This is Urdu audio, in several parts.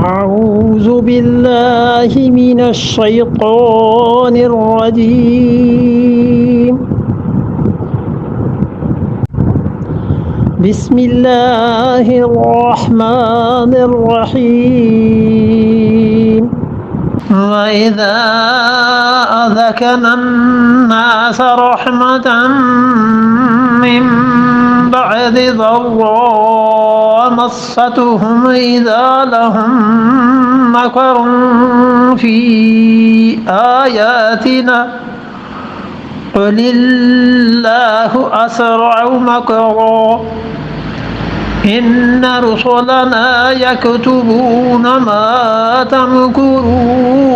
أعوذ بالله من الشيطان الرجيم بسم الله الرحمن الرحيم وإذا أذقنا الناس رحمة من بعد ضراء مستهم إذا لهم مكر في آياتنا قل الله أسرع مكرا إن رسلنا يكتبون ما تمكرون.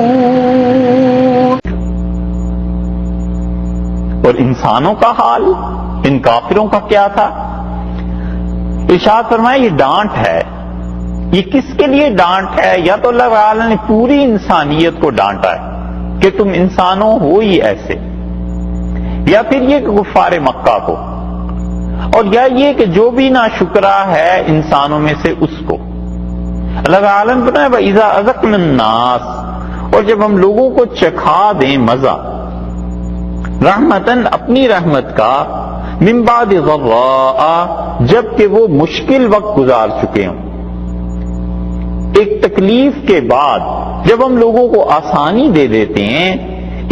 اور انسانوں کا حال ان کافروں کا کیا تھا؟ ارشاد فرمایا یہ ڈانٹ ہے. یہ کس کے لیے ڈانٹ ہے؟ یا تو اللہ تعالی نے پوری انسانیت کو ڈانٹا ہے کہ تم انسانوں ہو ہی ایسے، یا پھر یہ کہ کفار مکہ کو، اور یا یہ کہ جو بھی ناشکرا ہے انسانوں میں سے اس کو. اللہ تعالی نے فرمایا وَإِذَا أَذَقْنَا النَّاسَ، اور جب ہم لوگوں کو چکھا دیں مزہ، رحمتاً اپنی رحمت کا، من بعد ضراء جب کہ وہ مشکل وقت گزار چکے ہوں. ایک تکلیف کے بعد جب ہم لوگوں کو آسانی دے دیتے ہیں،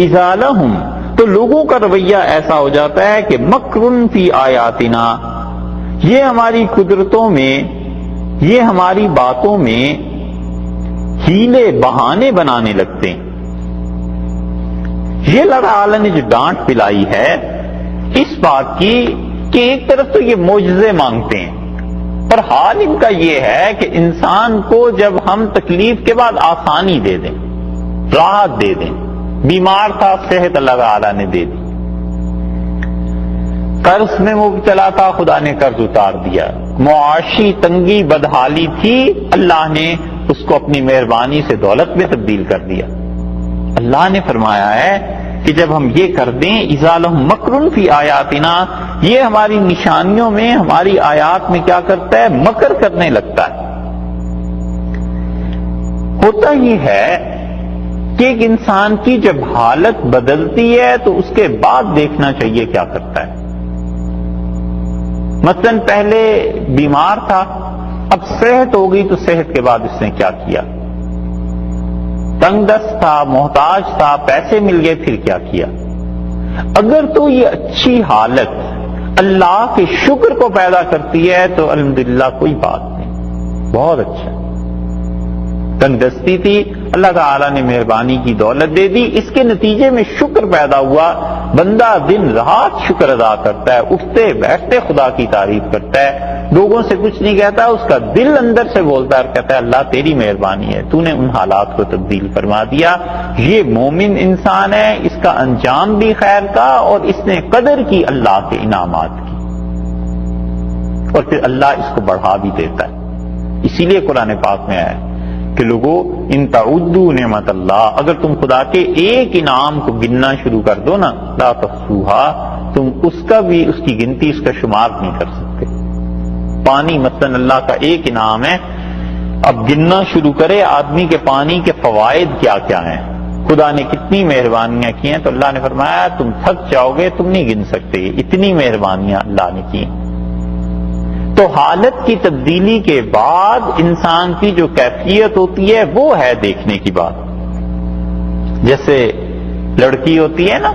اذا لہم، تو لوگوں کا رویہ ایسا ہو جاتا ہے کہ مکرن فی آیاتنا، یہ ہماری قدرتوں میں، یہ ہماری باتوں میں ہیلے بہانے بنانے لگتے ہیں. یہ اللہ تعالی نے جو ڈانٹ پلائی ہے اس بات کی کہ ایک طرف تو یہ معجزے مانگتے ہیں، اور حال ان کا یہ ہے کہ انسان کو جب ہم تکلیف کے بعد آسانی دے دیں، راحت دے دیں، بیمار تھا صحت اللہ تعالی نے دے دی، قرض میں مبتلا تھا خدا نے قرض اتار دیا، معاشی تنگی بدحالی تھی اللہ نے اس کو اپنی مہربانی سے دولت میں تبدیل کر دیا. اللہ نے فرمایا ہے کہ جب ہم یہ کر دیں، اذا لہم مکرن فی آیاتنا، یہ ہماری نشانیوں میں، ہماری آیات میں کیا کرتا ہے؟ مکر کرنے لگتا ہے. ہوتا یہ ہے کہ ایک انسان کی جب حالت بدلتی ہے تو اس کے بعد دیکھنا چاہیے کیا کرتا ہے. مثلا پہلے بیمار تھا، اب صحت ہو گئی تو صحت کے بعد اس نے کیا کیا؟ تنگ دست تھا، محتاج تھا، پیسے مل گئے، پھر کیا کیا؟ اگر تو یہ اچھی حالت اللہ کے شکر کو پیدا کرتی ہے تو الحمدللہ کوئی بات نہیں، بہت اچھا. تنگ دستی تھی، اللہ تعالی نے مہربانی کی دولت دے دی، اس کے نتیجے میں شکر پیدا ہوا، بندہ دن رات شکر ادا کرتا ہے، اٹھتے بیٹھتے خدا کی تعریف کرتا ہے، لوگوں سے کچھ نہیں کہتا، اس کا دل اندر سے بولتا ہے اور کہتا ہے اللہ تیری مہربانی ہے، تو نے ان حالات کو تبدیل فرما دیا. یہ مومن انسان ہے، اس کا انجام بھی خیر کا، اور اس نے قدر کی اللہ کے انعامات کی، اور پھر اللہ اس کو بڑھا بھی دیتا ہے. اسی لیے قرآن پاک میں آیا کہ لوگوں ان تعدوا نعمت اللہ، اگر تم خدا کے ایک انعام کو گننا شروع کر دو نا، لا تحصوها، تم اس کا بھی، اس کی گنتی، اس کا شمار نہیں کر سکتے. پانی مثلا اللہ کا ایک انعام ہے، اب گننا شروع کرے آدمی کے پانی کے فوائد کیا کیا ہیں، خدا نے کتنی مہربانیاں کی ہیں، تو اللہ نے فرمایا تم تھک جاؤ گے، تم نہیں گن سکتے، اتنی مہربانیاں اللہ نے کی. تو حالت کی تبدیلی کے بعد انسان کی جو کیفیت ہوتی ہے وہ ہے دیکھنے کی بات. جیسے لڑکی ہوتی ہے نا،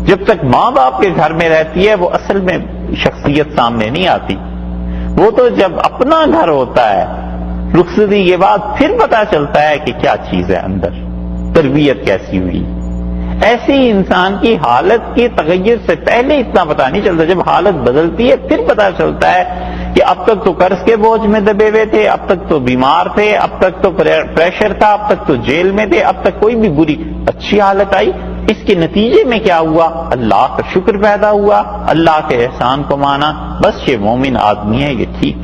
جب تک ماں باپ کے گھر میں رہتی ہے وہ اصل میں شخصیت سامنے نہیں آتی، وہ تو جب اپنا گھر ہوتا ہے رخصتی کے بعد پھر پتا چلتا ہے کہ کیا چیز ہے اندر، تربیت کیسی ہوئی. ایسی انسان کی حالت کے تغیر سے پہلے اتنا پتا نہیں چلتا، جب حالت بدلتی ہے پھر پتا چلتا ہے کہ اب تک تو قرض کے بوجھ میں دبے ہوئے تھے، اب تک تو بیمار تھے، اب تک تو پریشر تھا، اب تک تو جیل میں تھے، اب تک کوئی بھی بری اچھی حالت آئی. اس کے نتیجے میں کیا ہوا؟ اللہ کا شکر پیدا ہوا، اللہ کے احسان کو مانا، بس یہ مومن آدمی ہے، یہ ٹھیک.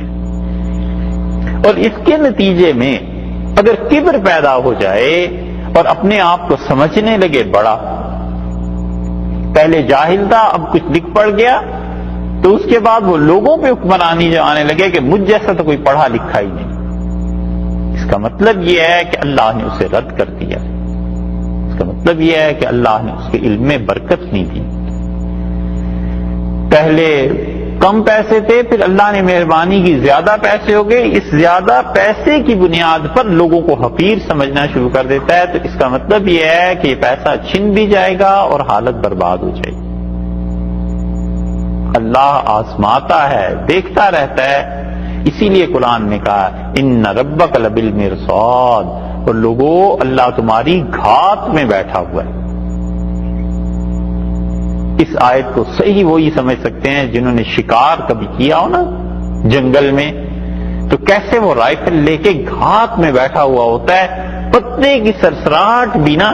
اور اس کے نتیجے میں اگر کبر پیدا ہو جائے اور اپنے آپ کو سمجھنے لگے بڑا، پہلے جاہل تھا اب کچھ لکھ پڑ گیا، تو اس کے بعد وہ لوگوں پہ حکمرانی جو آنے لگے کہ مجھ جیسا تو کوئی پڑھا لکھا ہی نہیں، اس کا مطلب یہ ہے کہ اللہ نے اسے رد کر دیا، اس کا مطلب یہ ہے کہ اللہ نے اس کے علم میں برکت نہیں دی۔ پہلے کم پیسے تھے، پھر اللہ نے مہربانی کی زیادہ پیسے ہو گئے، اس زیادہ پیسے کی بنیاد پر لوگوں کو حقیر سمجھنا شروع کر دیتا ہے، تو اس کا مطلب یہ ہے کہ یہ پیسہ چھن بھی جائے گا اور حالت برباد ہو جائے گی۔ اللہ آزماتا ہے، دیکھتا رہتا ہے، اسی لیے قرآن نے کہا ان ربک لبالمرصاد، اور لوگوں اللہ تمہاری گھات میں بیٹھا ہوا ہے۔ اس آیت کو صحیح وہی سمجھ سکتے ہیں جنہوں نے شکار کبھی کیا ہو نا جنگل میں، تو کیسے وہ رائفل لے کے گھات میں بیٹھا ہوا ہوتا ہے، پتے کی سرسراہٹ بھی نا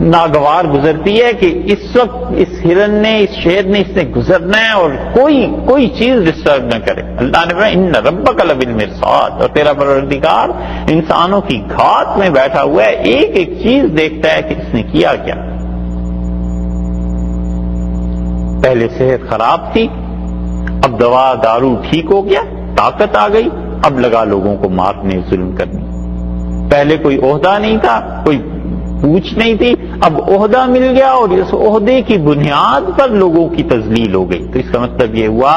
ناگوار گزرتی ہے کہ اس وقت اس ہرن نے، اس شیر نے، اس نے گزرنا ہے اور کوئی چیز ڈسٹرب نہ کرے۔ اللہ نے فرمایا ان ربک لبالمرصاد، اور تیرا پروردگار انسانوں کی گھات میں بیٹھا ہوا ہے، ایک ایک چیز دیکھتا ہے کہ اس نے کیا کیا۔ پہلے صحت خراب تھی، اب دوا دارو ٹھیک ہو گیا، طاقت آ گئی، اب لگا لوگوں کو مارنے، ظلم کرنے۔ پہلے کوئی عہدہ نہیں تھا، کوئی پوچھ نہیں تھی، اب عہدہ مل گیا اور اس عہدے کی بنیاد پر لوگوں کی تذلیل ہو گئی۔ تو اس کا مطلب یہ ہوا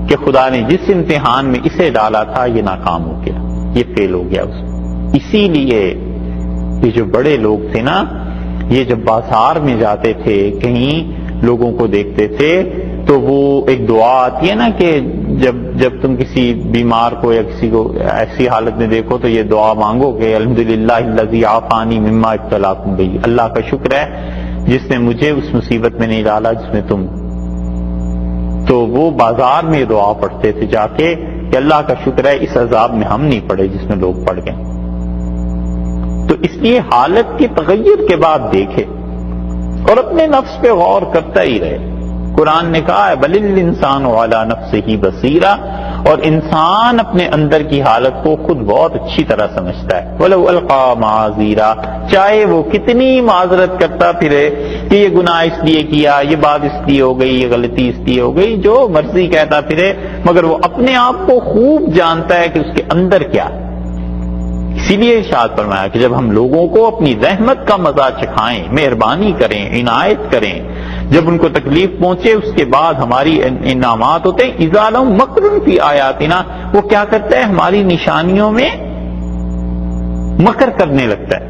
کہ خدا نے جس امتحان میں اسے ڈالا تھا یہ ناکام ہو گیا، یہ فیل ہو گیا اس میں۔ اسی لیے یہ جو بڑے لوگ تھے نا، یہ جب بازار میں جاتے تھے، کہیں لوگوں کو دیکھتے تھے، تو وہ ایک دعا آتی ہے نا کہ جب تم کسی بیمار کو یا کسی کو ایسی حالت میں دیکھو تو یہ دعا مانگو کہ الحمدللہ الذی عافانی مما ابتلاکم بہ، اللہ کا شکر ہے جس نے مجھے اس مصیبت میں نہیں ڈالا جس میں تم۔ تو وہ بازار میں دعا پڑھتے تھے جا کے کہ اللہ کا شکر ہے اس عذاب میں ہم نہیں پڑے جس میں لوگ پڑ گئے۔ تو اس لیے حالت کے تغیر کے بعد دیکھے اور اپنے نفس پہ غور کرتا ہی رہے۔ قرآن نے کہا ہے بل الانسان علی نفسہ بصیرہ، اور انسان اپنے اندر کی حالت کو خود بہت اچھی طرح سمجھتا ہے۔ ولو القی معاذیرا، چاہے وہ کتنی معذرت کرتا پھرے کہ یہ گناہ اس لیے کیا، یہ بات اس لیے ہو گئی، یہ غلطی اس لیے ہو گئی، جو مرضی کہتا پھرے، مگر وہ اپنے آپ کو خوب جانتا ہے کہ اس کے اندر کیا ہے۔ اسی لیے ارشاد فرمایا کہ جب ہم لوگوں کو اپنی رحمت کا مزہ چکھائیں، مہربانی کریں، عنایت کریں، جب ان کو تکلیف پہنچے اس کے بعد ہماری انعامات ہوتے ہیں، اذا لہم مکر فی آیاتنا، وہ کیا کرتا ہے ہماری نشانیوں میں مکر کرنے لگتا ہے۔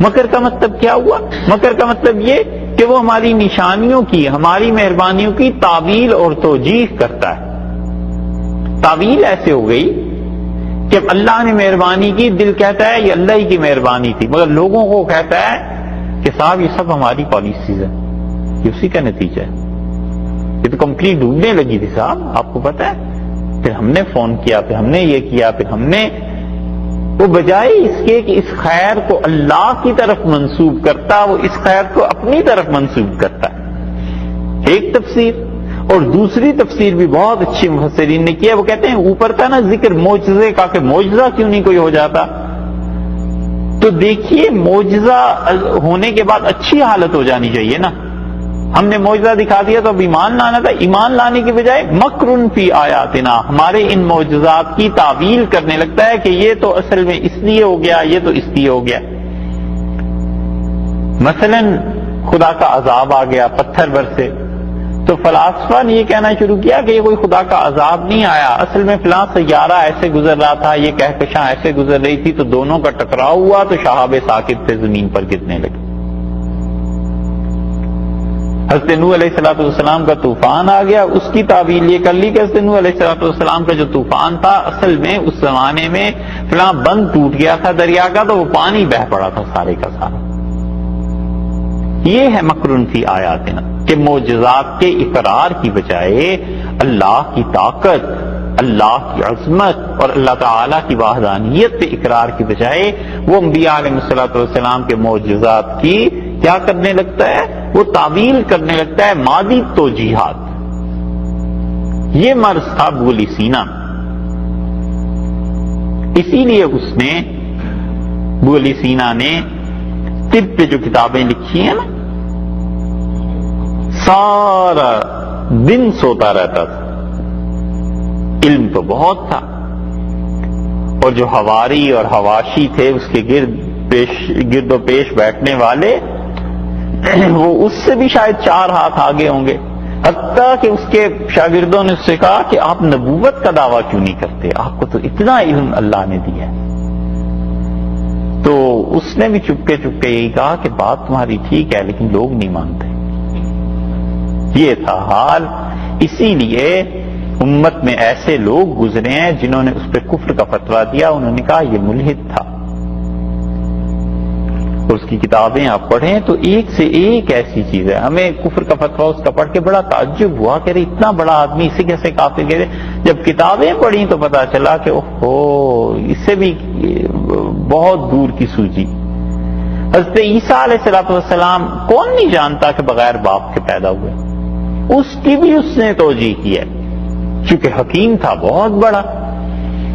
مکر کا مطلب کیا ہوا؟ مکر کا مطلب یہ کہ وہ ہماری نشانیوں کی، ہماری مہربانیوں کی تعویل اور توجیح کرتا ہے۔ تعویل ایسے ہو گئی کہ اللہ نے مہربانی کی، دل کہتا ہے یہ اللہ ہی کی مہربانی تھی، مگر لوگوں کو کہتا ہے کہ صاحب یہ سب ہماری پالیسیز ہے، یہ اسی کا نتیجہ ہے، یہ تو کمپنی ڈوبنے لگی تھی صاحب، آپ کو پتا ہے، پھر ہم نے فون کیا، پھر ہم نے یہ کیا، پھر ہم نے وہ، بجائے اس کے کہ اس خیر کو اللہ کی طرف منسوب کرتا، وہ اس خیر کو اپنی طرف منسوب کرتا ہے۔ ایک تفسیر، اور دوسری تفسیر بھی بہت اچھی مفسرین نے کیا، وہ کہتے ہیں اوپر تھا نا ذکر معجزے کا کہ معجزہ کیوں نہیں کوئی ہو جاتا، تو دیکھیے معجزہ ہونے کے بعد اچھی حالت ہو جانی چاہیے نا۔ ہم نے معجزہ دکھا دیا تو اب ایمان لانا تھا، ایمان لانے کی بجائے مکرن فی آیاتنا، ہمارے ان معجزات کی تعویل کرنے لگتا ہے کہ یہ تو اصل میں اس لیے ہو گیا، یہ تو اس لیے ہو گیا۔ مثلا خدا کا عذاب آ گیا، پتھر برسے، تو فلاسفہ نے یہ کہنا شروع کیا کہ یہ کوئی خدا کا عذاب نہیں آیا، اصل میں فلاں سیارہ ایسے گزر رہا تھا، یہ کہکشاں ایسے گزر رہی تھی، تو دونوں کا ٹکراؤ ہوا تو شہاب ثاقب سے زمین پر گرنے لگے۔ حضرت نوح علیہ السلام کا طوفان آ گیا، اس کی تعویل یہ کر لی کہ حضرت نوح علیہ السلام کا جو طوفان تھا اصل میں اس زمانے میں فلاں بند ٹوٹ گیا تھا دریا کا، تو وہ پانی بہہ پڑا تھا سارے کا سارا۔ یہ ہے مکرن فی آیاتنا، کہ معجزات کے اقرار کی بجائے اللہ کی طاقت، اللہ کی عظمت اور اللہ تعالی کی وحدانیت پہ اقرار کی بجائے وہ انبیاء علیہ السلام کے معجزات کی کیا کرنے لگتا ہے؟ وہ تعویل کرنے لگتا ہے، مادی توجیحات۔ یہ مرض تھا ابو علی سینا، اسی لیے اس نے ابو علی سینا نے طب پہ جو کتابیں لکھی ہیں نا، سارا دن سوتا رہتا تھا، علم تو بہت تھا، اور جو حواری اور حواشی تھے اس کے گرد و پیش بیٹھنے والے، وہ اس سے بھی شاید 4 ہاتھ آگے ہوں گے، حتیٰ کہ اس کے شاگردوں نے اس سے کہا کہ آپ نبوت کا دعویٰ کیوں نہیں کرتے، آپ کو تو اتنا علم اللہ نے دیا ہے۔ تو اس نے بھی چپکے چپکے یہی کہا کہ بات تمہاری ٹھیک ہے لیکن لوگ نہیں مانتے۔ یہ تھا حال۔ اسی لیے امت میں ایسے لوگ گزرے ہیں جنہوں نے اس پہ کفر کا فتویٰ دیا، انہوں نے کہا یہ ملحد تھا، اور اس کی کتابیں آپ پڑھیں تو ایک سے ایک ایسی چیز ہے۔ ہمیں کفر کا فتویٰ اس کا پڑھ کے بڑا تعجب ہوا کہ اتنا بڑا آدمی اسے کیسے کافر کہتے۔ جب کتابیں پڑھی تو پتا چلا کہ اوہو، اس سے بھی بہت دور کی سوجی۔ حضرت عیسیٰ علیہ السلام کون نہیں جانتا کہ بغیر باپ کے پیدا ہوئے، اس کی بھی اس نے توجیہ کی ہے، چونکہ حکیم تھا بہت بڑا۔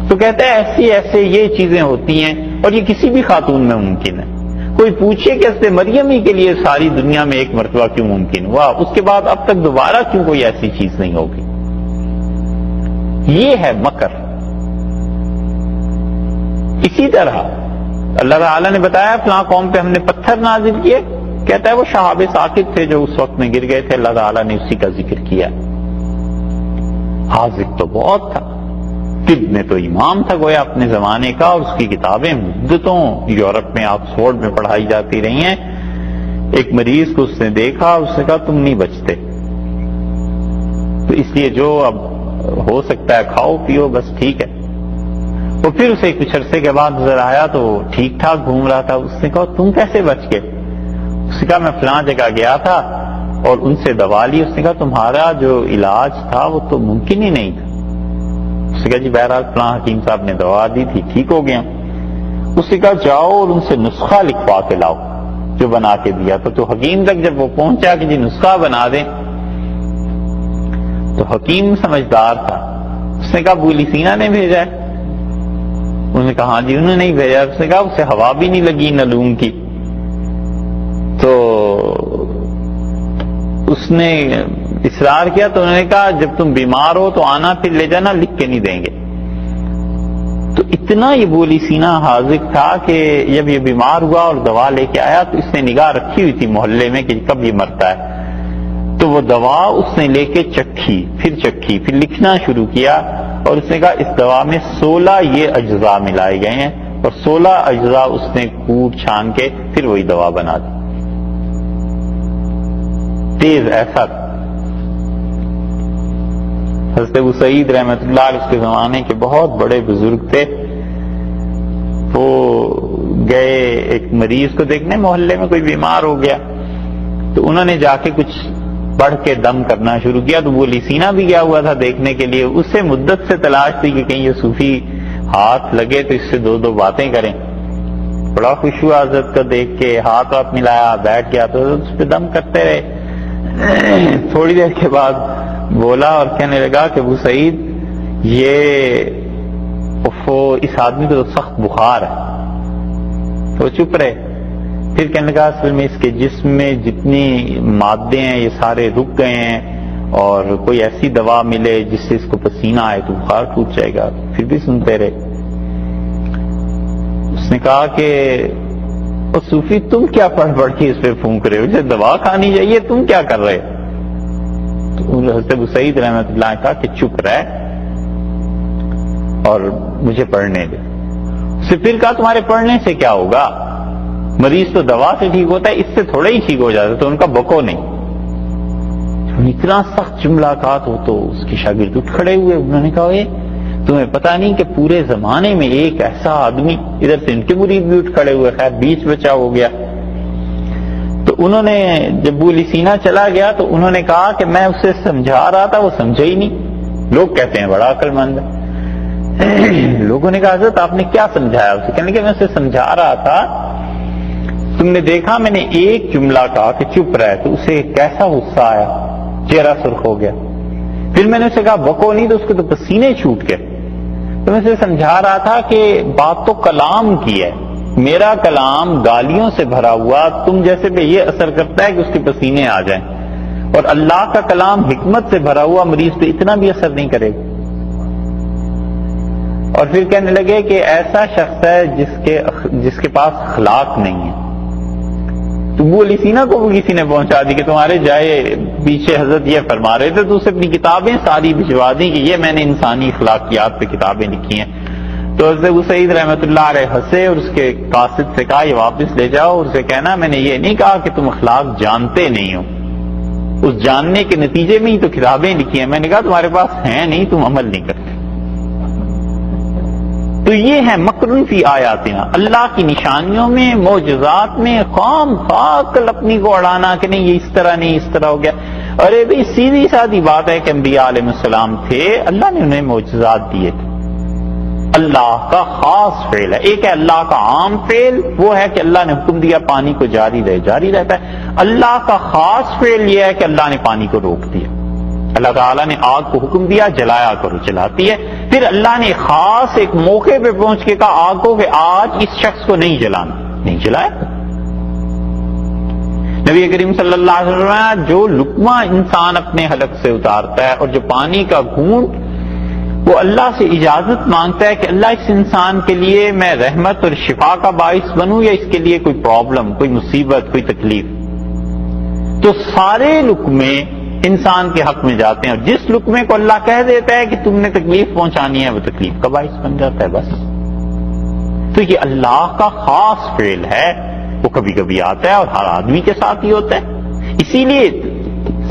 تو کہتا ہے ایسی ایسے یہ چیزیں ہوتی ہیں، اور یہ کسی بھی خاتون میں ممکن ہے۔ کوئی پوچھے کہ حضرت مریم ہی کے لیے ساری دنیا میں ایک مرتبہ کیوں ممکن ہوا، اس کے بعد اب تک دوبارہ کیوں کوئی ایسی چیز نہیں ہوگی؟ یہ ہے مکر۔ اسی طرح اللہ تعالیٰ نے بتایا فلاں قوم پہ ہم نے پتھر نازل کیے، کہتا ہے وہ شہاب ثاقب تھے جو اس وقت میں گر گئے تھے، اللہ تعالیٰ نے اسی کا ذکر کیا۔ حاذق تو بہت تھا، طب میں تو امام تھا گویا اپنے زمانے کا، اور اس کی کتابیں مدتوں یورپ میں آکسفورڈ میں پڑھائی جاتی رہی ہیں۔ ایک مریض کو اس نے دیکھا، اس نے کہا تم نہیں بچتے، تو اس لیے جو اب ہو سکتا ہے کھاؤ پیو بس، ٹھیک ہے۔ وہ پھر اسے کچھ عرصے کے بعد نظر آیا تو ٹھیک ٹھاک گھوم رہا تھا۔ اس نے کہا تم کیسے بچ گئے؟ اس نے کہا میں فلاں جگہ گیا تھا اور ان سے دوا لی۔ اس نے کہا تمہارا جو علاج تھا وہ تو ممکن ہی نہیں تھا۔ اس نے کہا جی بہرحال فلاں حکیم صاحب نے دوا دی تھی، ٹھیک ہو گیا۔ اس نے کہا جاؤ اور ان سے نسخہ لکھوا کے لاؤ جو بنا کے دیا تھا۔ تو حکیم تک جب وہ پہنچا کہ جی نسخہ بنا دیں، تو حکیم سمجھدار تھا، اس نے کہا ابو علی سینا نے بھیجا ہے۔ انہوں نے کہا ہاں جی انہوں نے نہیں بھیجا۔ اس نے کہا اسے ہوا بھی نہیں لگی نلوم کی۔ تو اس نے اصرار کیا، تو انہوں نے کہا جب تم بیمار ہو تو آنا، پھر لے جانا، لکھ کے نہیں دیں گے۔ تو اتنا یہ ابو علی سینا حاذق تھا کہ جب یہ بیمار ہوا اور دوا لے کے آیا تو اس نے نگاہ رکھی ہوئی تھی محلے میں کہ کب یہ مرتا ہے، تو وہ دوا اس نے لے کے چکھی، پھر لکھنا شروع کیا، اور اس نے کہا اس دوا میں 16 یہ اجزاء ملائے گئے ہیں، اور 16 اجزاء اس نے کوٹ چھان کے پھر وہی دوا بنا دی۔ تیز ایسا تھا۔ حضرت ابو سعید رحمۃ اللہ علیہ اس کے زمانے کے بہت بڑے بزرگ تھے، وہ گئے ایک مریض کو دیکھنے، محلے میں کوئی بیمار ہو گیا، تو انہوں نے جا کے کچھ پڑھ کے دم کرنا شروع کیا۔ تو وہ علی سینا بھی گیا ہوا تھا دیکھنے کے لیے، اس سے مدت سے تلاش تھی کہ کہیں یہ صوفی ہاتھ لگے تو اس سے دو باتیں کریں۔ بڑا خوش ہوا حضرت کو دیکھ کے، ہاتھ ملایا، بیٹھ گیا، تو اس پہ دم کرتے رہے۔ تھوڑی دیر کے بعد بولا اور کہنے لگا کہ ابو سعید یہ اس آدمی کو تو سخت بخار ہے۔ تو چپ رہے، پھر کہنے لگا اصل میں اس کے جسم میں جتنی مادے ہیں یہ سارے رک گئے ہیں، اور کوئی ایسی دوا ملے جس سے اس کو پسینہ آئے تو بخار ٹوٹ جائے گا۔ پھر بھی سنتے رہے۔ اس نے کہا کہ اور صوفی تم کیا پڑھ کے اس پہ پھونک رہے ہو، اسے دوا کھانی چاہیے، تم کیا کر رہے؟ تو حضرت ابو سعید رحمۃ اللہ نے کہا کہ چپ رہ اور مجھے پڑھنے دے۔ اس سے پھر کہا تمہارے پڑھنے سے کیا ہوگا، مریض تو دوا سے ٹھیک ہوتا ہے، اس سے تھوڑا ہی ٹھیک ہو جاتا ہے۔ تو ان کا بکو نہیں۔ اتنا سخت جملہ کہا تو اس کے شاگرد اٹھ کھڑے ہوئے۔ انہوں نے کہا تمہیں پتا نہیں کہ پورے زمانے میں ایک ایسا آدمی، ادھر سے ان کے مرید بھی اٹھ کھڑے ہوئے، خیر بیچ بچا ہو گیا۔ تو انہوں نے جب ابو علی سینا چلا گیا تو انہوں نے کہا کہ میں اسے سمجھا رہا تھا، وہ سمجھا ہی نہیں۔ لوگ کہتے ہیں بڑا عقل مند ہے۔ لوگوں نے کہا حضرت آپ نے کیا سمجھایا اسے؟ کہنے کہ میں اسے سمجھا رہا تھا، تم نے دیکھا میں نے ایک جملہ کہا کہ چپ رہے تو اسے کیسا غصہ آیا، چہرہ سرخ ہو گیا۔ پھر میں نے اسے کہا بکو نہیں، تو اس کے تو پسینے چھوٹ گئے۔ تو میں اسے سمجھا رہا تھا کہ بات تو کلام کی ہے، میرا کلام گالیوں سے بھرا ہوا تم جیسے پہ یہ اثر کرتا ہے کہ اس کے پسینے آ جائیں، اور اللہ کا کلام حکمت سے بھرا ہوا مریض پہ اتنا بھی اثر نہیں کرے گا۔ اور پھر کہنے لگے کہ ایسا شخص ہے جس کے پاس اخلاق نہیں ہے. تو ابو علی سینا کو بھی کسی نے پہنچا دی کہ تمہارے جائے پیچھے حضرت یہ فرما رہے تھے، تو اسے اپنی کتابیں ساری بھجوا دی کہ یہ میں نے انسانی اخلاقیات پہ کتابیں لکھی ہیں. تو حضرت ابو سعید رحمۃ اللہ علیہ ہنسے اور اس کے قاصد سے کہا یہ واپس لے جاؤ اور اسے کہنا میں نے یہ نہیں کہا کہ تم اخلاق جانتے نہیں ہو، اس جاننے کے نتیجے میں ہی تو کتابیں لکھی ہیں. میں نے کہا تمہارے پاس ہیں نہیں، تم عمل نہیں کرتے. تو یہ ہے مکرن فی آیاتنا، اللہ کی نشانیوں میں، معجزات میں خام خواہ عقل اپنی کو اڑانا کہ نہیں یہ اس طرح نہیں اس طرح ہو گیا. ارے بھئی سیدھی سادی بات ہے کہ انبیاء علیہ السلام تھے، اللہ نے انہیں معجزات دیے تھے. اللہ کا خاص فعل ہے. ایک ہے اللہ کا عام فعل، وہ ہے کہ اللہ نے حکم دیا پانی کو جاری رہے، جاری رہتا ہے. اللہ کا خاص فعل یہ ہے کہ اللہ نے پانی کو روک دیا. اللہ تعالیٰ نے آگ کو حکم دیا جلایا کرو، جلاتی ہے. پھر اللہ نے خاص ایک موقع پہ پہنچ کے کہا آگ کو کہ آج اس شخص کو نہیں جلانا، نہیں جلایا. نبی کریم صلی اللہ علیہ وسلم جو لقمہ انسان اپنے حلق سے اتارتا ہے اور جو پانی کا گھونٹ وہ اللہ سے اجازت مانگتا ہے کہ اللہ اس انسان کے لیے میں رحمت اور شفا کا باعث بنوں یا اس کے لیے کوئی پرابلم، کوئی مصیبت، کوئی تکلیف، تو سارے لقمے انسان کے حق میں جاتے ہیں. اور جس لقمے کو اللہ کہہ دیتا ہے کہ تم نے تکلیف پہنچانی ہے وہ تکلیف کا باعث بن جاتا ہے. بس تو یہ اللہ کا خاص فعل ہے، وہ کبھی کبھی آتا ہے اور ہر آدمی کے ساتھ ہی ہوتا ہے. اسی لیے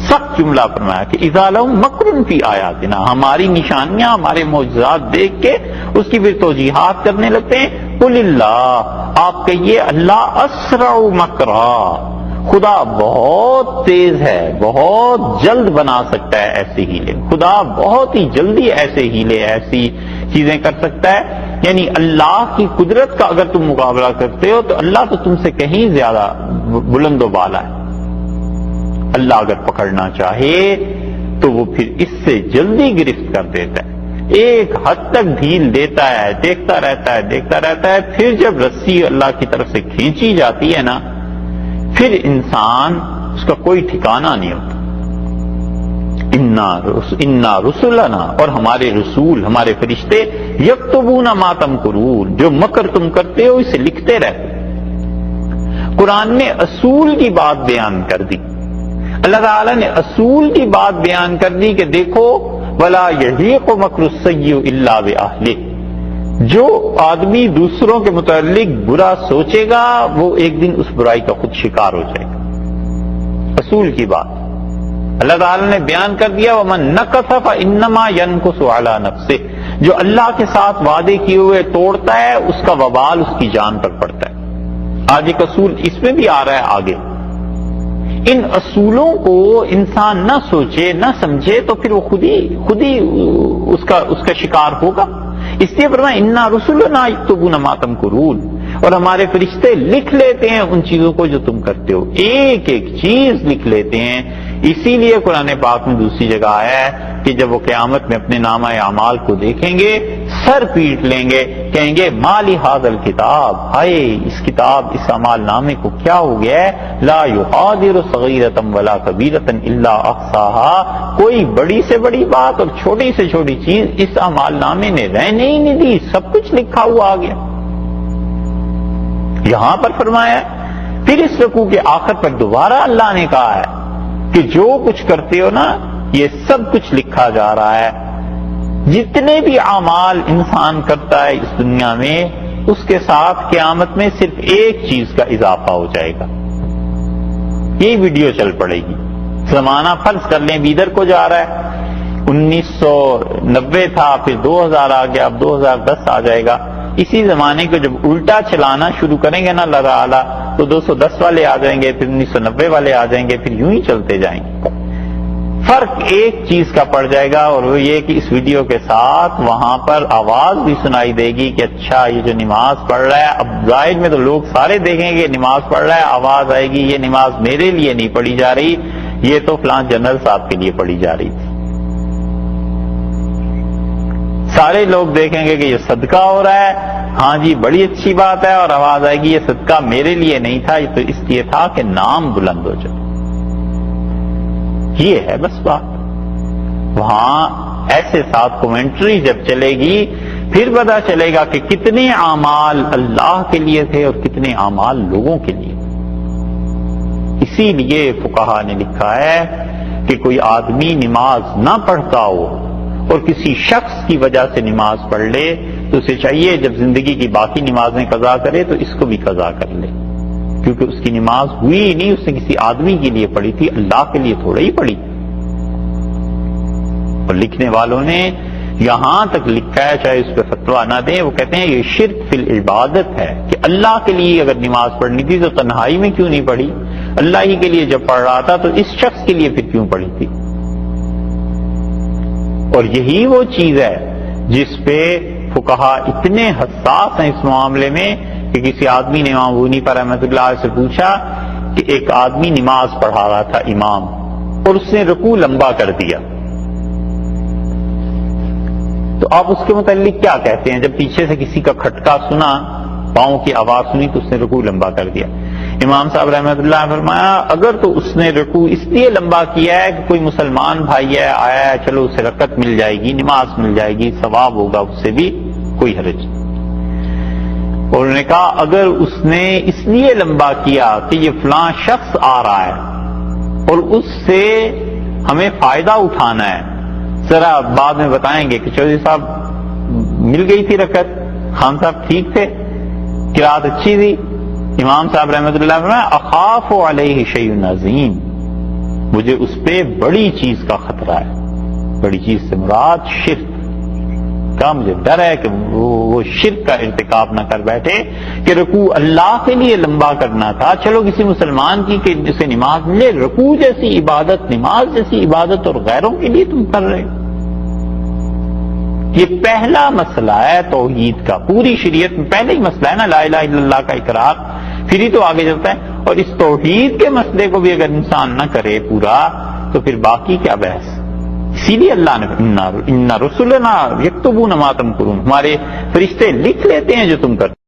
سخت جملہ فرمایا کہ اذا لہم مکر فی آیاتنا، ہماری نشانیاں ہمارے معجزات دیکھ کے اس کی پھر توجیحات کرنے لگتے ہیں. قل اللہ، آپ کہیے اللہ اسرع مکرا، خدا بہت تیز ہے، بہت جلد بنا سکتا ہے ایسے ہیلے. خدا بہت ہی جلدی ایسے ہیلے، ایسی چیزیں کر سکتا ہے. یعنی اللہ کی قدرت کا اگر تم مقابلہ کرتے ہو تو اللہ تو تم سے کہیں زیادہ بلند و بالا ہے. اللہ اگر پکڑنا چاہے تو وہ پھر اس سے جلدی گرفت کر دیتا ہے. ایک حد تک ڈھیل دیتا ہے، دیکھتا رہتا ہے، دیکھتا رہتا ہے. پھر جب رسی اللہ کی طرف سے کھینچی جاتی ہے نا، پھر انسان اس کا کوئی ٹھکانہ نہیں ہوتا. انا رسولنا، اور ہمارے رسول، ہمارے فرشتے، یکتبون ما تمکرون، جو مکر تم کرتے ہو اسے لکھتے رہتے. قرآن نے اصول کی بات بیان کر دی. اللہ تعالیٰ نے اصول کی بات بیان کر دی کہ دیکھو ولا یحیق مکر السیء الا باہلہ، جو آدمی دوسروں کے متعلق برا سوچے گا وہ ایک دن اس برائی کا خود شکار ہو جائے گا. اصول کی بات اللہ تعالیٰ نے بیان کر دیا. ومن نکث فانما ينکث علی نفسہ، جو اللہ کے ساتھ وعدے کیے ہوئے توڑتا ہے اس کا وبال اس کی جان پر پڑتا ہے. آج ایک اصول اس میں بھی آ رہا ہے آگے. ان اصولوں کو انسان نہ سوچے نہ سمجھے تو پھر وہ خود ہی اس کا شکار ہوگا. اس لیے فرمایا انا رسولنا یکتبون ما تمکرون، اور ہمارے فرشتے لکھ لیتے ہیں ان چیزوں کو جو تم کرتے ہو، ایک ایک چیز لکھ لیتے ہیں. اسی لیے قرآن پاک میں دوسری جگہ آیا ہے کہ جب وہ قیامت میں اپنے نامہ اعمال کو دیکھیں گے سر پیٹ لیں گے، کہیں گے ما لہذا الکتاب، ہائے اس کتاب اس اعمال نامے کو کیا ہو گیا ہے. لا یغادر صغیرۃ ولا کبیرۃ الا احصاها، کوئی بڑی سے بڑی بات اور چھوٹی سے چھوٹی چیز اس اعمال نامے نے رہنے ہی نہیں دی، سب کچھ لکھا ہوا آ گیا. یہاں پر فرمایا. پھر اس رکوع کے آخر پر دوبارہ اللہ نے کہا ہے کہ جو کچھ کرتے ہو نا یہ سب کچھ لکھا جا رہا ہے. جتنے بھی اعمال انسان کرتا ہے اس دنیا میں اس کے ساتھ قیامت میں صرف ایک چیز کا اضافہ ہو جائے گا. یہی ویڈیو چل پڑے گی. زمانہ فرض کر لیں بیدر کو جا رہا ہے، 1990 تھا، پھر 2000 آ گیا، اب 2010 آ جائے گا. اسی زمانے کو جب الٹا چلانا شروع کریں گے نا اللہ تعالیٰ تو 210 والے آ جائیں گے، پھر 1990 والے آ جائیں گے، پھر یوں ہی چلتے جائیں گے. فرق ایک چیز کا پڑ جائے گا اور وہ یہ کہ اس ویڈیو کے ساتھ وہاں پر آواز بھی سنائی دے گی کہ اچھا یہ جو نماز پڑھ رہا ہے، اب ظاہر میں تو لوگ سارے دیکھیں گے نماز پڑھ رہا ہے، آواز آئے گی یہ نماز میرے لیے نہیں پڑھی جا رہی، یہ تو فلاں جنرل صاحب کے لیے پڑھی جا رہی تھی. سارے لوگ دیکھیں گے کہ یہ صدقہ ہو رہا ہے، ہاں جی بڑی اچھی بات ہے، اور آواز آئے گی یہ صدقہ میرے لیے نہیں تھا، یہ تو اس لیے تھا کہ نام بلند ہو جائے. یہ ہے بس بات. وہاں ایسے ساتھ کومنٹری جب چلے گی پھر پتہ چلے گا کہ کتنے اعمال اللہ کے لیے تھے اور کتنے اعمال لوگوں کے لیے. اسی لیے فقہا نے لکھا ہے کہ کوئی آدمی نماز نہ پڑھتا ہو اور کسی شخص کی وجہ سے نماز پڑھ لے تو اسے چاہیے جب زندگی کی باقی نمازیں قضا کرے تو اس کو بھی قضا کر لے، کیونکہ اس کی نماز ہوئی ہی نہیں، اس نے کسی آدمی کے لیے پڑھی تھی، اللہ کے لیے تھوڑا ہی پڑھی. اور لکھنے والوں نے یہاں تک لکھا ہے، چاہے اس پہ فتویٰ نہ دیں، وہ کہتے ہیں یہ شرک فی العبادت ہے کہ اللہ کے لیے اگر نماز پڑھنی تھی تو تنہائی میں کیوں نہیں پڑھی؟ اللہ ہی کے لیے جب پڑھ رہا تھا تو اس شخص کے لیے پھر کیوں پڑھی تھی؟ اور یہی وہ چیز ہے جس پہ فقہا اتنے حساس ہیں اس معاملے میں کہ کسی آدمی نے امام بونی پر رحمۃ اللہ علیہ سے پوچھا کہ ایک آدمی نماز پڑھا رہا تھا امام، اور اس نے رکوع لمبا کر دیا، تو آپ اس کے متعلق کیا کہتے ہیں؟ جب پیچھے سے کسی کا کھٹکا سنا، پاؤں کی آواز سنی تو اس نے رکوع لمبا کر دیا. امام صاحب رحمۃ اللہ نے فرمایا اگر تو اس نے رکوع اس لیے لمبا کیا ہے کہ کوئی مسلمان بھائی ہے آیا ہے، چلو اسے رکعت مل جائے گی، نماز مل جائے گی، ثواب ہوگا، اس سے بھی کوئی حرج نہیں. اور انہوں نے کہا اگر اس نے اس لیے لمبا کیا کہ یہ فلاں شخص آ رہا ہے اور اس سے ہمیں فائدہ اٹھانا ہے، ذرا بعد میں بتائیں گے کہ چودھری صاحب مل گئی تھی رکعت، خان صاحب ٹھیک تھے، قرات اچھی تھی. امام صاحب رحمۃ اللہ فرمایا اخاف علیہ شیء عظیم، مجھے اس پہ بڑی چیز کا خطرہ ہے. بڑی چیز سے مراد شرک کا، مجھے ڈر ہے کہ وہ شرک کا ارتکاب نہ کر بیٹھے کہ رکوع اللہ کے لیے لمبا کرنا تھا، چلو کسی مسلمان کی کہ جسے نماز ملے، رکوع جیسی عبادت، نماز جیسی عبادت اور غیروں کے لیے تم کر رہے. یہ پہلا مسئلہ ہے توحید کا، پوری شریعت میں پہلا ہی مسئلہ ہے نا، لا الہ الا اللہ کا اقرار، پھر ہی تو آگے چلتا ہے. اور اس توحید کے مسئلے کو بھی اگر انسان نہ کرے پورا تو پھر باقی کیا بحث. اسی لیے اللہ نے ان رسلنا یکتبون ما تمکرون، ہمارے فرشتے لکھ لیتے ہیں جو تم کرتے